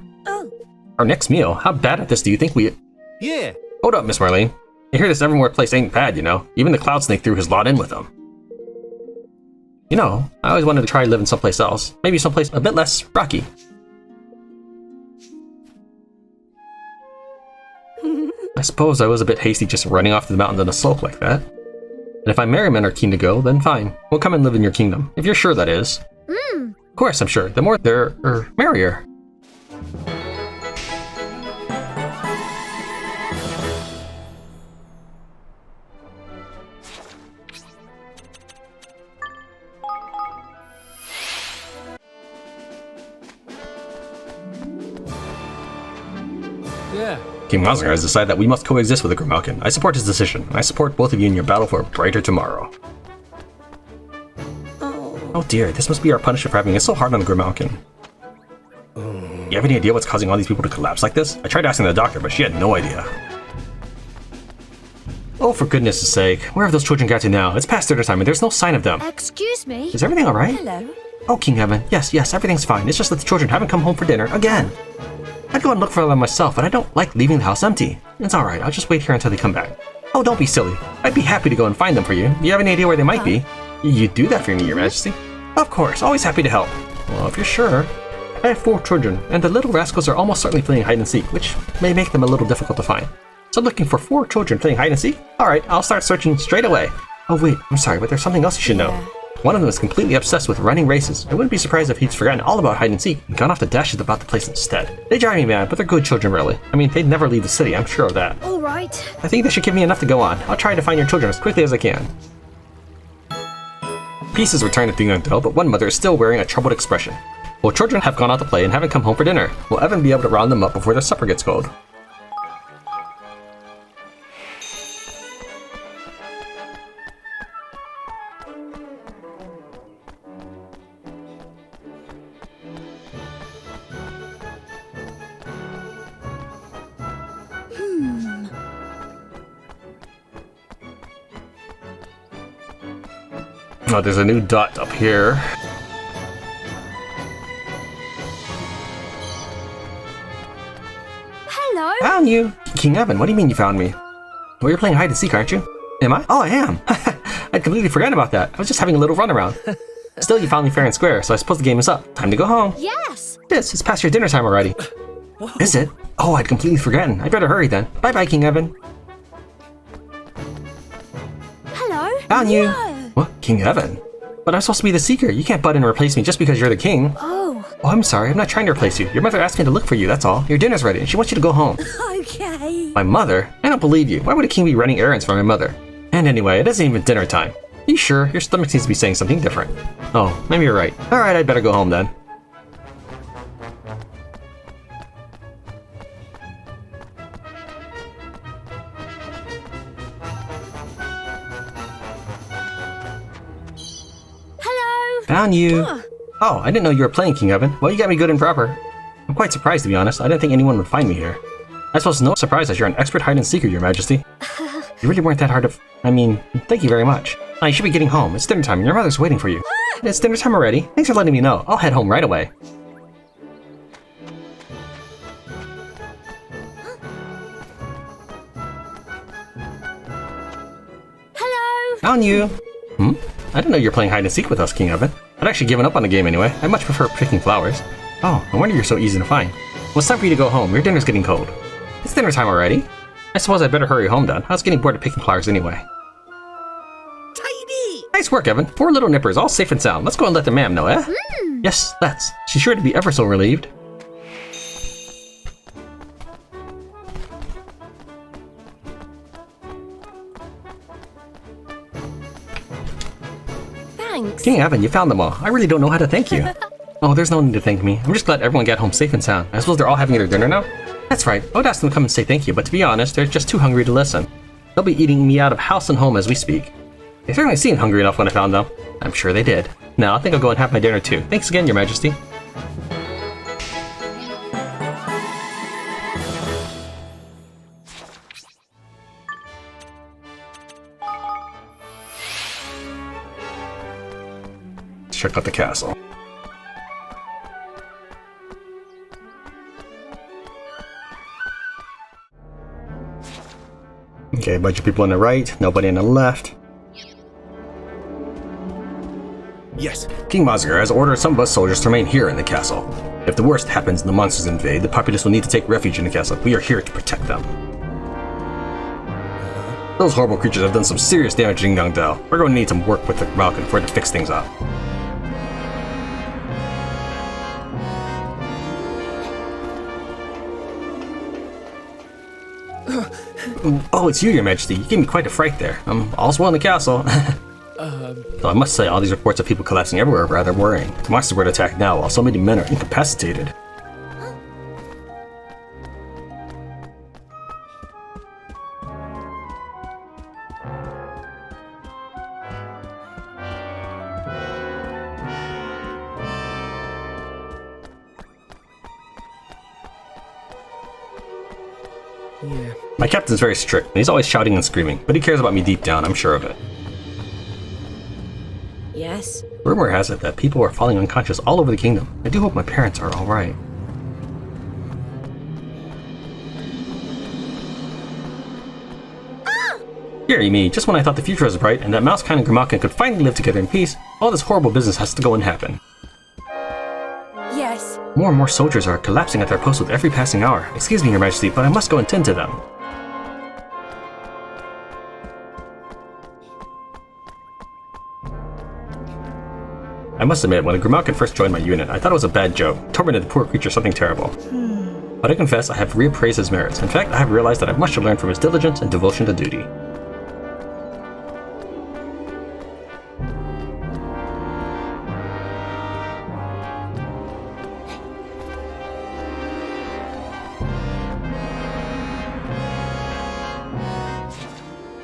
Our next meal? How bad at this do you think we... Yeah. Hold up, Miss Marlene. I hear this evermore place ain't bad, you know. Even the Cloud Snake threw his lot in with them. You know, I always wanted to try living someplace else. Maybe someplace a bit less rocky. I suppose I was a bit hasty just running off to the mountains in a sulk like that. And if my merrymen are keen to go, then fine. We'll come and live in your kingdom. If you're sure, that is. Of course, I'm sure. The more there, merrier. Yeah. King Mosner has decided that we must coexist with the Grimalkin. I support his decision. I support both of you in your battle for a brighter tomorrow. Oh dear, this must be our punishment for having it so hard on the Grimalkin. You have any idea what's causing all these people to collapse like this? I tried asking the doctor, but she had no idea. Oh, for goodness sake. Where have those children got to now? It's past dinner time and there's no sign of them. Excuse me? Is everything alright? Hello? Oh, King Heaven. Yes, everything's fine. It's just that the children haven't come home for dinner again. I'd go and look for them myself, but I don't like leaving the house empty. It's alright, I'll just wait here until they come back. Oh, don't be silly. I'd be happy to go and find them for you. Do you have any idea where they might be? You'd do that for me, Your Majesty. Of course, always happy to help. Well, if you're sure. I have 4 children, and the little rascals are almost certainly playing hide and seek, which may make them a little difficult to find. So looking for 4 children playing hide and seek? Alright, I'll start searching straight away. Oh wait, I'm sorry, but there's something else you should know. One of them is completely obsessed with running races. I wouldn't be surprised if he'd forgotten all about hide and seek and gone off to dashes about the place instead. They drive me mad, but they're good children really. I mean, they'd never leave the city, I'm sure of that. Alright. I think they should give me enough to go on. I'll try to find your children as quickly as I can. Peace has returned to Ding Dong Dell, but one mother is still wearing a troubled expression. Well, children have gone out to play and haven't come home for dinner. Will Evan be able to round them up before their supper gets cold? Oh, there's a new dot up here. Hello? Found you! King Evan, what do you mean you found me? Well, you're playing hide and seek, aren't you? Am I? Oh, I am! I'd completely forgotten about that. I was just having a little run around. Still, you found me fair and square, so I suppose the game is up. Time to go home. Yes! It's past your dinner time already. Is it? Oh, I'd completely forgotten. I'd better hurry then. Bye-bye, King Evan. Hello? Found you! Whoa. What? King Evan? But I'm supposed to be the Seeker. You can't butt in and replace me just because you're the king. Oh. Oh, I'm sorry. I'm not trying to replace you. Your mother asked me to look for you, that's all. Your dinner's ready, and she wants you to go home. Okay. My mother? I don't believe you. Why would a king be running errands for my mother? And anyway, it isn't even dinner time. Are you sure? Your stomach seems to be saying something different. Oh, maybe you're right. Alright, I'd better go home then. Hello. Found you. Oh, I didn't know you were playing, King Evan. Well, you got me good and proper. I'm quite surprised, to be honest. I didn't think anyone would find me here. I suppose no surprise as you're an expert hide-and-seeker, Your Majesty. You really weren't that hard to... I mean, thank you very much. Now, you should be getting home. It's dinner time, and your mother's waiting for you. It's dinner time already. Thanks for letting me know. I'll head home right away. Hello. Found you. I didn't know you were playing hide-and-seek with us, King Evan. I'd actually given up on the game anyway. I much prefer picking flowers. Oh, no wonder you're so easy to find. Well, it's time for you to go home. Your dinner's getting cold. It's dinner time already. I suppose I'd better hurry home then. I was getting bored of picking flowers anyway. Tidy! Nice work, Evan. 4 little nippers, all safe and sound. Let's go and let the ma'am know, eh? Yes, let's. She's sure to be ever so relieved. Thanks. King Evan, you found them all. I really don't know how to thank you. Oh, there's no need to thank me. I'm just glad everyone got home safe and sound. I suppose they're all having their dinner now? That's right. I would ask them to come and say thank you, but to be honest, they're just too hungry to listen. They'll be eating me out of house and home as we speak. They certainly seemed hungry enough when I found them. I'm sure they did. Now, I think I'll go and have my dinner too. Thanks again, Your Majesty. Check out the castle. Okay, a bunch of people on the right, nobody on the left. Yes. King Mazgar has ordered some of us soldiers to remain here in the castle. If the worst happens and the monsters invade, the populace will need to take refuge in the castle. We are here to protect them. Those horrible creatures have done some serious damage to Ding Dong Dell. We're going to need some work with the Malkin for it to fix things up. Oh, it's you, Your Majesty. You gave me quite a fright there. All's well in the castle. Though I must say, all these reports of people collapsing everywhere are rather worrying. The monsters were attacked now, while so many men are incapacitated. Yeah. My captain's very strict, and he's always shouting and screaming, but he cares about me deep down, I'm sure of it. Yes? Rumor has it that people are falling unconscious all over the kingdom. I do hope my parents are alright. Deary me, just when I thought the future was bright and that Mousekind and Grimalkin could finally live together in peace, all this horrible business has to go and happen. Yes. More and more soldiers are collapsing at their posts with every passing hour. Excuse me, Your Majesty, but I must go and tend to them. I must admit, when a Grimalkin first joined my unit, I thought it was a bad joke, tormented the poor creature something terrible. But I confess I have reappraised his merits. In fact, I have realized that I have much to learn from his diligence and devotion to duty.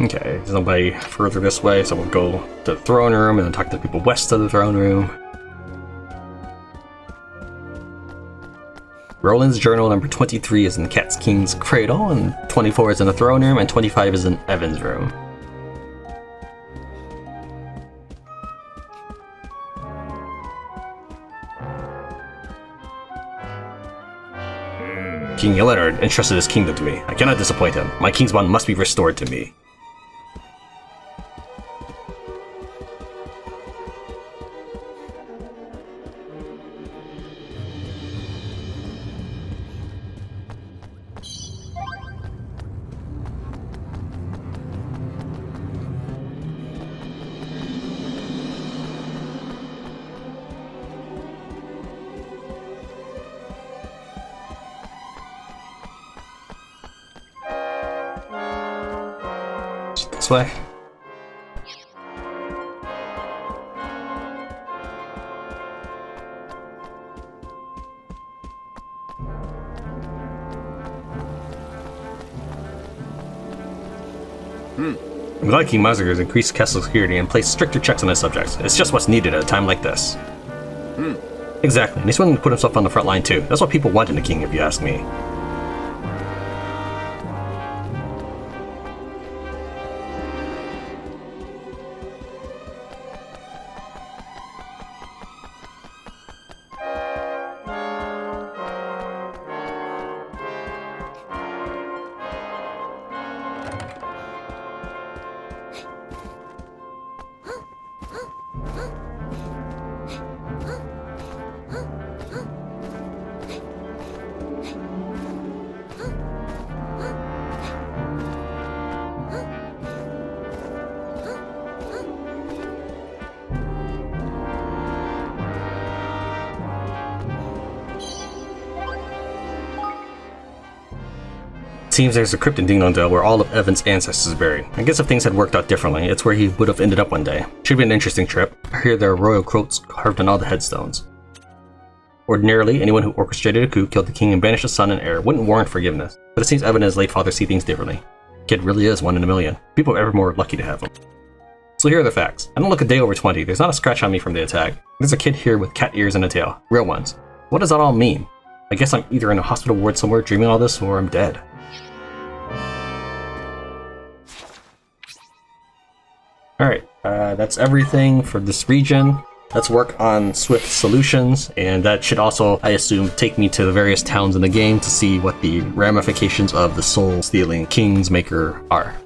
Okay, there's nobody further this way, so we'll go to the throne room and then talk to the people west of the throne room. Roland's journal number 23 is in the Cat's King's cradle, and 24 is in the throne room, and 25 is in Evan's room. King Leonard entrusted his kingdom to me. I cannot disappoint him. My king's bond must be restored to me. this way. I'm glad King Mazagor has increased castle security and placed stricter checks on his subjects. It's just what's needed at a time like this. Exactly, and he's willing to put himself on the front line too. That's what people want in a king, if you ask me. Seems there's a crypt in Ding Dong Dell where all of Evan's ancestors are buried. I guess if things had worked out differently, it's where he would have ended up one day. Should be an interesting trip. I hear there are royal quotes carved on all the headstones. Ordinarily, anyone who orchestrated a coup, killed the king, and banished the son and heir wouldn't warrant forgiveness, but it seems Evan and his late father see things differently. The kid really is 1 in a million. People are ever more lucky to have him. So here are the facts. I don't look a day over 20. There's not a scratch on me from the attack. There's a kid here with cat ears and a tail. Real ones. What does that all mean? I guess I'm either in a hospital ward somewhere dreaming all this, or I'm dead. Alright, that's everything for this region. Let's work on swift solutions, and that should also, I assume, take me to the various towns in the game to see what the ramifications of the soul-stealing King's Maker are.